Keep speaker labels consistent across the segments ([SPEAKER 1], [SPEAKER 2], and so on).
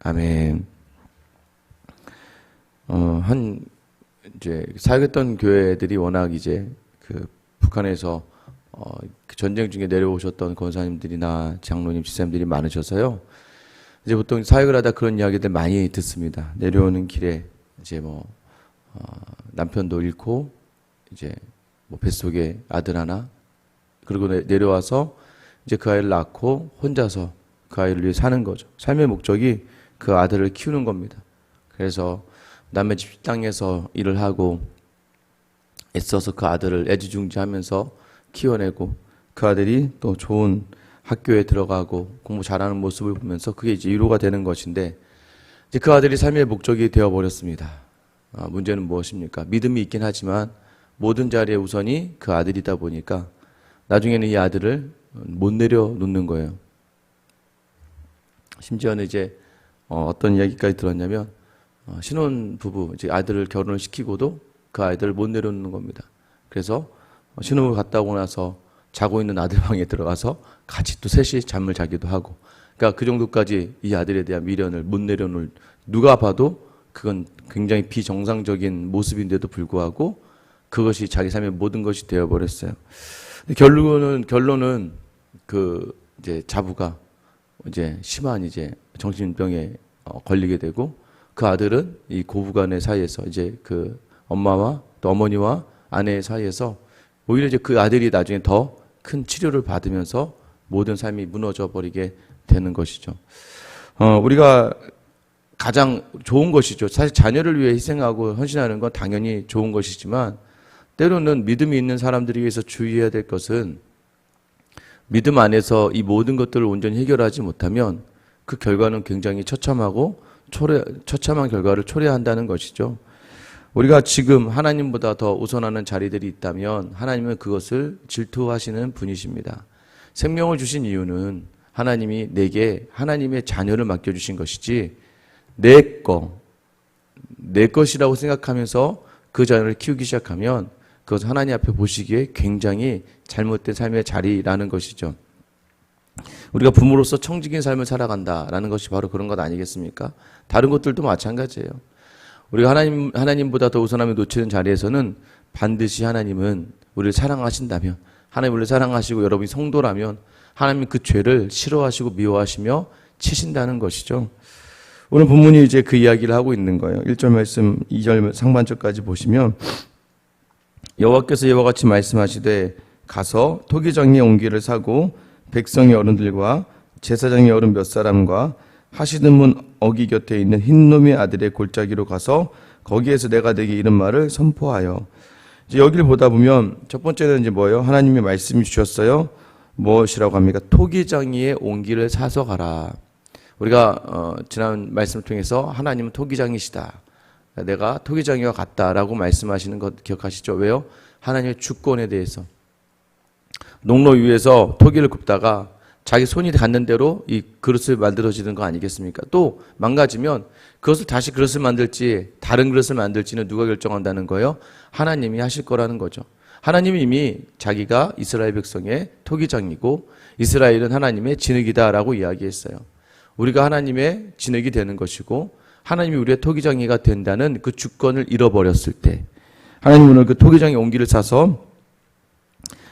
[SPEAKER 1] 아멘. 이제 사역했던 교회들이 워낙 이제 북한에서 그 전쟁 중에 내려오셨던 권사님들이나 장로님, 집사님들이 많으셔서요. 이제 보통 사역을 하다 그런 이야기들 많이 듣습니다. 내려오는 길에 이제 남편도 잃고 이제 뱃속에 아들 하나, 그리고 내려와서 이제 그 아이를 낳고 혼자서 그 아이를 위해 사는 거죠. 삶의 목적이 그 아들을 키우는 겁니다. 그래서 남의 집 땅에서 일을 하고 애써서 그 아들을 애지중지하면서 키워내고 그 아들이 또 좋은 학교에 들어가고 공부 잘하는 모습을 보면서 그게 이제 위로가 되는 것인데, 이제 그 아들이 삶의 목적이 되어버렸습니다. 문제는 무엇입니까? 믿음이 있긴 하지만 모든 자리에 우선이 그 아들이다 보니까 나중에는 이 아들을 못 내려놓는 거예요. 심지어는 이제 어떤 이야기까지 들었냐면 신혼부부, 이제 아들을 결혼을 시키고도 그 아이들을 못 내려놓는 겁니다. 그래서 신혼을 갔다 오고 나서 자고 있는 아들 방에 들어가서 같이 또 셋이 잠을 자기도 하고, 그러니까 그 정도까지 이 아들에 대한 미련을 못 내려놓을, 누가 봐도 그건 굉장히 비정상적인 모습인데도 불구하고 그것이 자기 삶의 모든 것이 되어버렸어요. 결론은 이제 자부가 이제 심한 이제 정신병에 걸리게 되고, 그 아들은 이 고부간의 사이에서 이제 그 엄마와 또 어머니와 아내의 사이에서 오히려 이제 그 아들이 나중에 더 큰 치료를 받으면서 모든 삶이 무너져 버리게 되는 것이죠. 우리가 가장 좋은 것이죠. 사실 자녀를 위해 희생하고 헌신하는 건 당연히 좋은 것이지만, 때로는 믿음이 있는 사람들이 위해서 주의해야 될 것은, 믿음 안에서 이 모든 것들을 온전히 해결하지 못하면 그 결과는 굉장히 처참한 결과를 초래한다는 것이죠. 우리가 지금 하나님보다 더 우선하는 자리들이 있다면 하나님은 그것을 질투하시는 분이십니다. 생명을 주신 이유는 하나님이 내게 하나님의 자녀를 맡겨주신 것이지 내 것이라고 생각하면서 그 자녀를 키우기 시작하면 그것은 하나님 앞에 보시기에 굉장히 잘못된 삶의 자리라는 것이죠. 우리가 부모로서 청지긴 삶을 살아간다라는 것이 바로 그런 것 아니겠습니까? 다른 것들도 마찬가지예요. 우리가 하나님보다 더 우선하며 놓치는 자리에서는 반드시 하나님은 우리를 사랑하신다면, 하나님 우리를 사랑하시고 여러분이 성도라면 하나님은 그 죄를 싫어하시고 미워하시며 치신다는 것이죠. 오늘 본문이 이제 그 이야기를 하고 있는 거예요. 1절 말씀 2절 상반절까지 보시면, 여호와께서 이와 같이 말씀하시되 가서 토기장의 옹기를 사고 백성의 어른들과 제사장의 어른 몇 사람과 하시는 문 어기 곁에 있는 흰놈의 아들의 골짜기로 가서 거기에서 내가 내게 이런 말을 선포하여. 이제 여기를 보다 보면 첫 번째는 이제 뭐예요? 하나님의 말씀이 주셨어요. 무엇이라고 합니까? 토기장이의 옹기를 사서 가라. 우리가 지난 말씀을 통해서 하나님은 토기장이시다, 내가 토기장이와 같다라고 말씀하시는 것 기억하시죠? 왜요? 하나님의 주권에 대해서. 농로 위에서 토기를 굽다가 자기 손이 닿는 대로 이 그릇을 만들어지는 거 아니겠습니까? 또 망가지면 그것을 다시 그릇을 만들지 다른 그릇을 만들지는 누가 결정한다는 거예요? 하나님이 하실 거라는 거죠. 하나님이 이미 자기가 이스라엘 백성의 토기장이고 이스라엘은 하나님의 진흙이다라고 이야기했어요. 우리가 하나님의 진흙이 되는 것이고 하나님이 우리의 토기장이가 된다는 그 주권을 잃어버렸을 때 하나님은 오늘 그 토기장의 옹기를 사서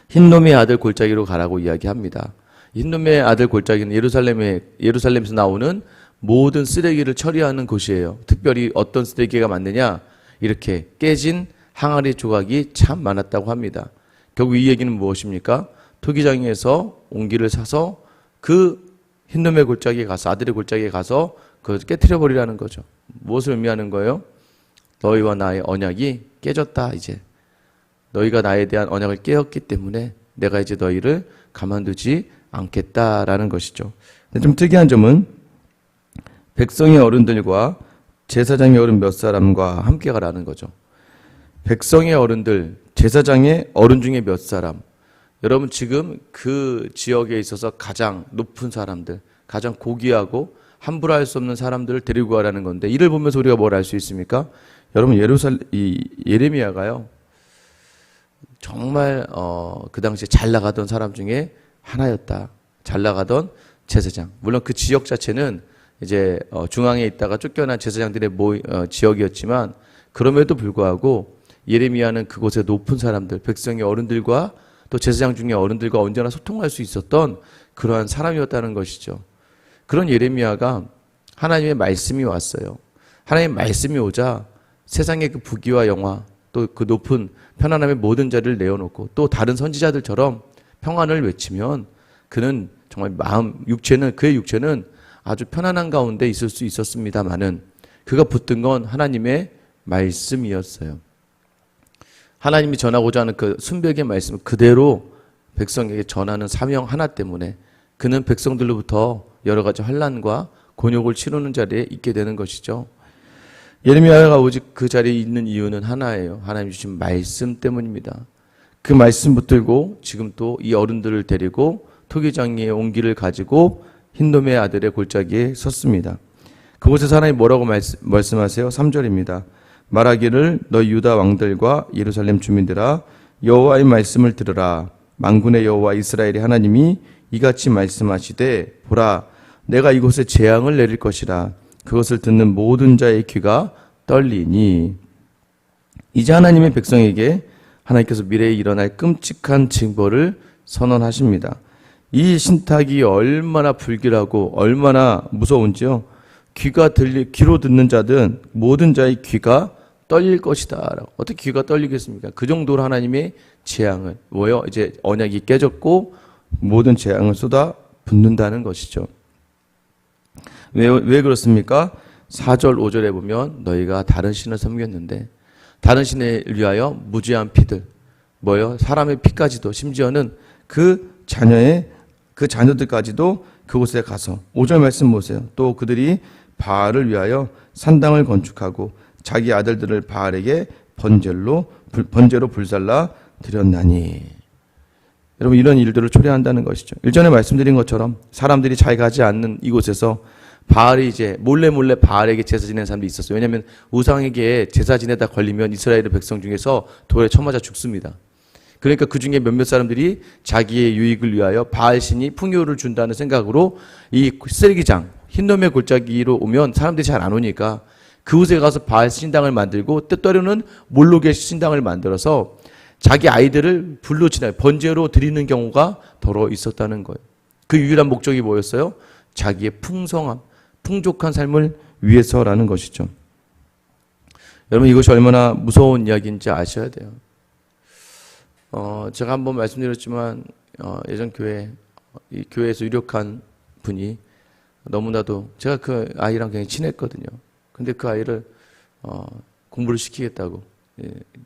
[SPEAKER 1] 흰놈의 아들 골짜기로 가라고 이야기합니다. 흰놈의 아들 골짜기는 예루살렘에서 나오는 모든 쓰레기를 처리하는 곳이에요. 특별히 어떤 쓰레기가 많느냐? 이렇게 깨진 항아리 조각이 참 많았다고 합니다. 결국 이 얘기는 무엇입니까? 토기장에서 옹기를 사서 그 흰놈의 골짜기에 가서, 아들의 골짜기에 가서 그것을 깨트려 버리라는 거죠. 무엇을 의미하는 거예요? 너희와 나의 언약이 깨졌다. 이제 너희가 나에 대한 언약을 깨었기 때문에 내가 이제 너희를 가만두지 않겠다라는 것이죠. 좀 특이한 점은 백성의 어른들과 제사장의 어른 몇 사람과 함께 가라는 거죠. 백성의 어른들, 제사장의 어른 중에 몇 사람. 여러분 지금 그 지역에 있어서 가장 높은 사람들, 가장 고귀하고 함부로 할 수 없는 사람들을 데리고 가라는 건데, 이를 보면서 우리가 뭘 알 수 있습니까? 여러분 예레미야가요 정말 그 당시에 잘 나가던 사람 중에 하나였다. 잘 나가던 제사장. 물론 그 지역 자체는 이제 중앙에 있다가 쫓겨난 제사장들의 지역이었지만 그럼에도 불구하고 예레미야는 그곳의 높은 사람들, 백성의 어른들과 또 제사장 중에 어른들과 언제나 소통할 수 있었던 그러한 사람이었다는 것이죠. 그런 예레미야가 하나님의 말씀이 왔어요. 하나님의 말씀이 오자 세상의 그 부귀와 영화 또 그 높은 편안함의 모든 자리를 내어놓고 또 다른 선지자들처럼 평안을 외치면 그는 정말 그의 육체는 아주 편안한 가운데 있을 수 있었습니다마는 그가 붙든 건 하나님의 말씀이었어요. 하나님이 전하고자 하는 그 순백의 말씀을 그대로 백성에게 전하는 사명 하나 때문에 그는 백성들로부터 여러 가지 환난과 곤욕을 치르는 자리에 있게 되는 것이죠. 예레미야가 오직 그 자리에 있는 이유는 하나예요. 하나님 주신 말씀 때문입니다. 그 말씀 붙들고 지금 또 이 어른들을 데리고 토기장이의 온기를 가지고 흰돔의 아들의 골짜기에 섰습니다. 그곳에서 하나님 뭐라고 말씀하세요? 3절입니다. 말하기를 너희 유다 왕들과 예루살렘 주민들아 여호와의 말씀을 들으라. 만군의 여호와 이스라엘의 하나님이 이같이 말씀하시되 보라 내가 이곳에 재앙을 내릴 것이라. 그것을 듣는 모든 자의 귀가 떨리니. 이제 하나님의 백성에게 하나님께서 미래에 일어날 끔찍한 징벌을 선언하십니다. 이 신탁이 얼마나 불길하고 얼마나 무서운지요. 귀로 듣는 자든 모든 자의 귀가 떨릴 것이다. 어떻게 귀가 떨리겠습니까? 그 정도로 하나님의 재앙을 이제 언약이 깨졌고 모든 재앙을 쏟아 붓는다는 것이죠. 왜 그렇습니까? 4절 5절에 보면 너희가 다른 신을 섬겼는데 다른 신을 위하여 무죄한 피들 사람의 피까지도 심지어는 그 자녀들까지도 그곳에 가서 5절 말씀 보세요. 또 그들이 바알을 위하여 산당을 건축하고 자기 아들들을 바알에게 번제로 불살라 드렸나니. 여러분 이런 일들을 초래한다는 것이죠. 일전에 말씀드린 것처럼 사람들이 잘 가지 않는 이곳에서 바알이 이제 몰래 바알에게 제사 지내는 사람들이 있었어요. 왜냐하면 우상에게 제사 지내다 걸리면 이스라엘의 백성 중에서 돌에 쳐맞아 죽습니다. 그러니까 그 중에 몇몇 사람들이 자기의 유익을 위하여 바알 신이 풍요를 준다는 생각으로 이 쓰레기장 흰놈의 골짜기로 오면 사람들이 잘 안 오니까 그곳에 가서 바알 신당을 만들고 때때로는 몰록의 신당을 만들어서 자기 아이들을 불로 번제로 드리는 경우가 더러 있었다는 거예요. 그 유일한 목적이 뭐였어요? 자기의 풍족한 삶을 위해서라는 것이죠. 여러분 이것이 얼마나 무서운 이야기인지 아셔야 돼요. 제가 한번 말씀드렸지만 예전 이 교회에서 유력한 분이 너무나도 제가 그 아이랑 굉장히 친했거든요. 근데 그 아이를 공부를 시키겠다고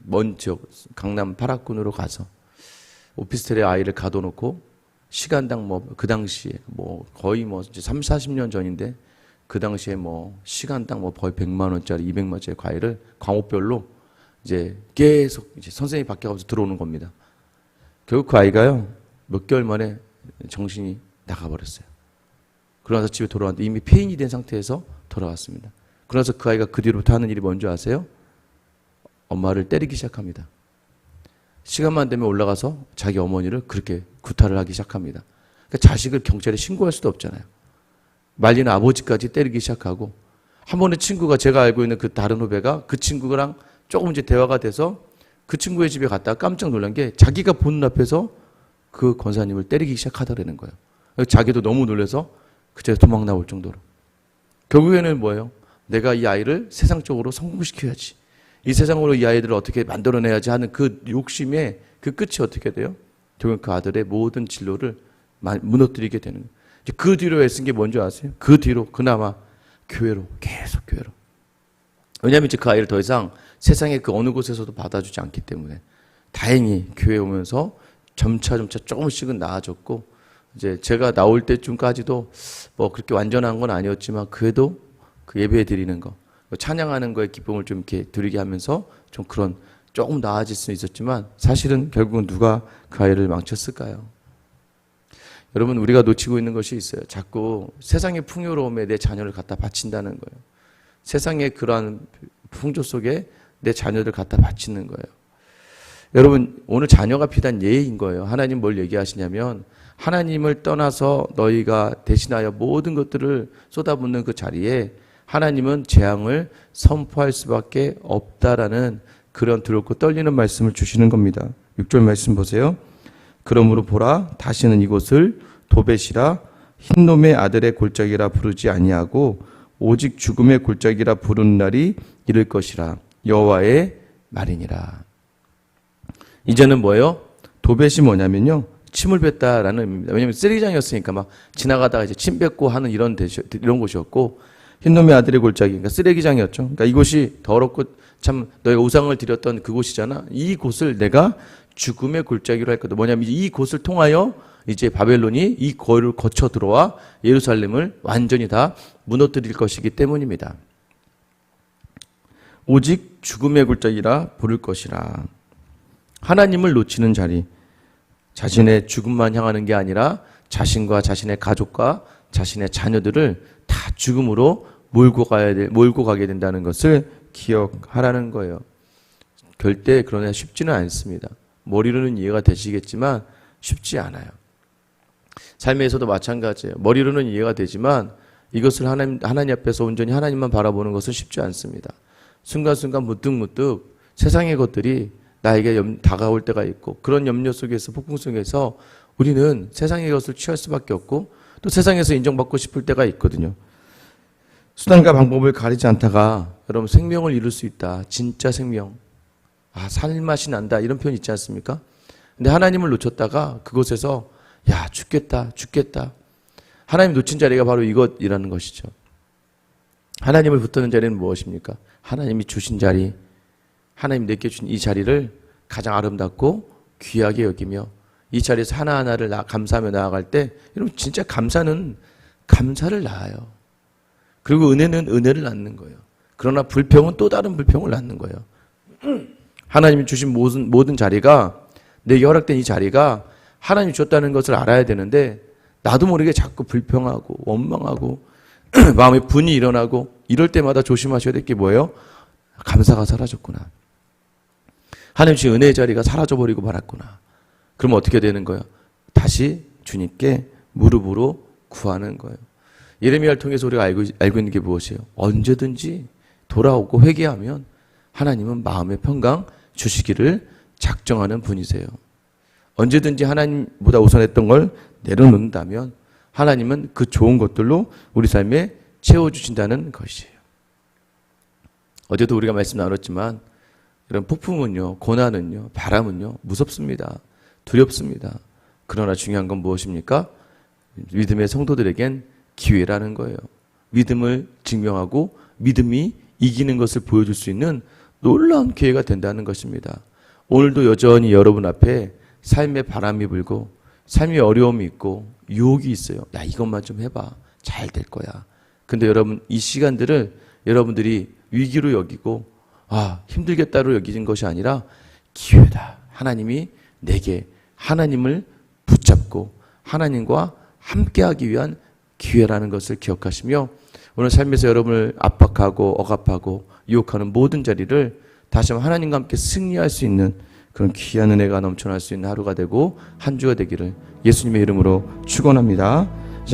[SPEAKER 1] 먼 지역 강남 파락군으로 가서 오피스텔에 아이를 가둬놓고 시간당 그 당시에 거의 이제 30-40년 전인데 그 당시에 시간당 거의 100만 원짜리 200만 원짜리 과외를 과목별로 이제 계속 이제 선생님이 바뀌어가면서 들어오는 겁니다. 결국 그 아이가요 몇 개월 만에 정신이 나가버렸어요. 그러나서 집에 돌아왔는데 이미 폐인이 된 상태에서 돌아왔습니다. 그래서 그 아이가 그 뒤로부터 하는 일이 뭔지 아세요? 엄마를 때리기 시작합니다. 시간만 되면 올라가서 자기 어머니를 그렇게 구타를 하기 시작합니다. 그러니까 자식을 경찰에 신고할 수도 없잖아요. 말리는 아버지까지 때리기 시작하고 한 번에 친구가 제가 알고 있는 그 다른 후배가 그 친구랑 조금 이제 대화가 돼서 그 친구의 집에 갔다가 깜짝 놀란 게 자기가 보는 앞에서 그 권사님을 때리기 시작하더라는 거예요. 자기도 너무 놀라서 그제 도망 나올 정도로. 결국에는 뭐예요? 내가 이 아이를 세상적으로 성공시켜야지. 이 세상으로 이 아이들을 어떻게 만들어내야지 하는 그 욕심에 그 끝이 어떻게 돼요? 결국 그 아들의 모든 진로를 무너뜨리게 되는 거예요. 그 뒤로 애쓴 게 뭔지 아세요? 그 뒤로 그나마 계속 교회로. 왜냐하면 이제 그 아이를 더 이상 세상의 그 어느 곳에서도 받아주지 않기 때문에 다행히 교회에 오면서 점차 조금씩은 나아졌고 이제 제가 나올 때쯤까지도 그렇게 완전한 건 아니었지만 그래도 그 예배 드리는 거 찬양하는 거에 기쁨을 좀 이렇게 드리게 하면서 좀 그런 조금 나아질 수는 있었지만 사실은 결국은 누가 그 아이를 망쳤을까요? 여러분 우리가 놓치고 있는 것이 있어요. 자꾸 세상의 풍요로움에 내 자녀를 갖다 바친다는 거예요. 세상의 그러한 풍조 속에 내 자녀를 갖다 바치는 거예요. 여러분, 오늘 자녀가 비단 예인 거예요. 하나님 뭘 얘기하시냐면 하나님을 떠나서 너희가 대신하여 모든 것들을 쏟아붓는 그 자리에 하나님은 재앙을 선포할 수밖에 없다라는 그런 두렵고 떨리는 말씀을 주시는 겁니다. 6절 말씀 보세요. 그러므로 보라, 다시는 이곳을 도벳이라 흰놈의 아들의 골짜기라 부르지 아니하고 오직 죽음의 골짜기라 부르는 날이 이를 것이라. 여호와의 말이니라. 이제는 뭐예요? 도벳이 뭐냐면요, 침을 뱉다라는 의미입니다. 왜냐하면 쓰레기장이었으니까 막 지나가다가 이제 침 뱉고 하는 이런 곳이었고, 흰놈의 아들의 골짜기, 그러니까 쓰레기장이었죠. 그러니까 이곳이 더럽고 참 너희가 우상을 드렸던 그곳이잖아. 이 곳을 내가 죽음의 골짜기로 할 거다. 뭐냐면 이 곳을 통하여 이제 바벨론이 이 거리를 거쳐 들어와 예루살렘을 완전히 다 무너뜨릴 것이기 때문입니다. 오직 죽음의 골짜기라 부를 것이라. 하나님을 놓치는 자리, 자신의 죽음만 향하는 게 아니라 자신과 자신의 가족과 자신의 자녀들을 다 죽음으로 몰고 가게 된다는 것을 기억하라는 거예요. 절대 그러나 쉽지는 않습니다. 머리로는 이해가 되시겠지만 쉽지 않아요. 삶에서도 마찬가지예요. 머리로는 이해가 되지만 이것을 하나님 앞에서 온전히 하나님만 바라보는 것은 쉽지 않습니다. 순간순간 문득문득 세상의 것들이 나에게 다가올 때가 있고, 그런 염려 속에서, 폭풍 속에서 우리는 세상의 것을 취할 수밖에 없고 또 세상에서 인정받고 싶을 때가 있거든요. 수단과 방법을 가리지 않다가 여러분 생명을 잃을 수 있다. 진짜 생명. 살맛이 난다. 이런 표현 있지 않습니까? 근데 하나님을 놓쳤다가 그곳에서 죽겠다. 하나님 놓친 자리가 바로 이것이라는 것이죠. 하나님을 붙드는 자리는 무엇입니까? 하나님이 주신 자리, 하나님 내게 주신 이 자리를 가장 아름답고 귀하게 여기며 이 자리에서 하나하나를 감사하며 나아갈 때, 여러분 진짜 감사는 감사를 낳아요. 그리고 은혜는 은혜를 낳는 거예요. 그러나 불평은 또 다른 불평을 낳는 거예요. 하나님이 주신 모든 자리가, 내게 허락된 이 자리가 하나님이 줬다는 것을 알아야 되는데, 나도 모르게 자꾸 불평하고 원망하고 마음에 분이 일어나고 이럴 때마다 조심하셔야 될 게 뭐예요? 감사가 사라졌구나. 하나님 주신 은혜의 자리가 사라져버리고 말았구나. 그럼 어떻게 되는 거예요? 다시 주님께 무릎으로 구하는 거예요. 예레미야를 통해서 우리가 알고 있는 게 무엇이에요? 언제든지 돌아오고 회개하면 하나님은 마음의 평강 주시기를 작정하는 분이세요. 언제든지 하나님보다 우선했던 걸 내려놓는다면 하나님은 그 좋은 것들로 우리 삶에 채워주신다는 것이에요. 어제도 우리가 말씀 나눴지만 이런 폭풍은요, 고난은요, 바람은요 무섭습니다. 두렵습니다. 그러나 중요한 건 무엇입니까? 믿음의 성도들에겐 기회라는 거예요. 믿음을 증명하고 믿음이 이기는 것을 보여줄 수 있는 놀라운 기회가 된다는 것입니다. 오늘도 여전히 여러분 앞에 삶의 바람이 불고 삶의 어려움이 있고 유혹이 있어요. 이것만 좀 해봐. 잘 될 거야. 근데 여러분, 이 시간들을 여러분들이 위기로 여기고 힘들겠다로 여기는 것이 아니라 기회다. 하나님이 내게 하나님을 붙잡고 하나님과 함께하기 위한 기회라는 것을 기억하시며, 오늘 삶에서 여러분을 압박하고 억압하고 유혹하는 모든 자리를 다시 한번 하나님과 함께 승리할 수 있는 그런 귀한 은혜가 넘쳐날 수 있는 하루가 되고 한 주가 되기를 예수님의 이름으로 축원합니다.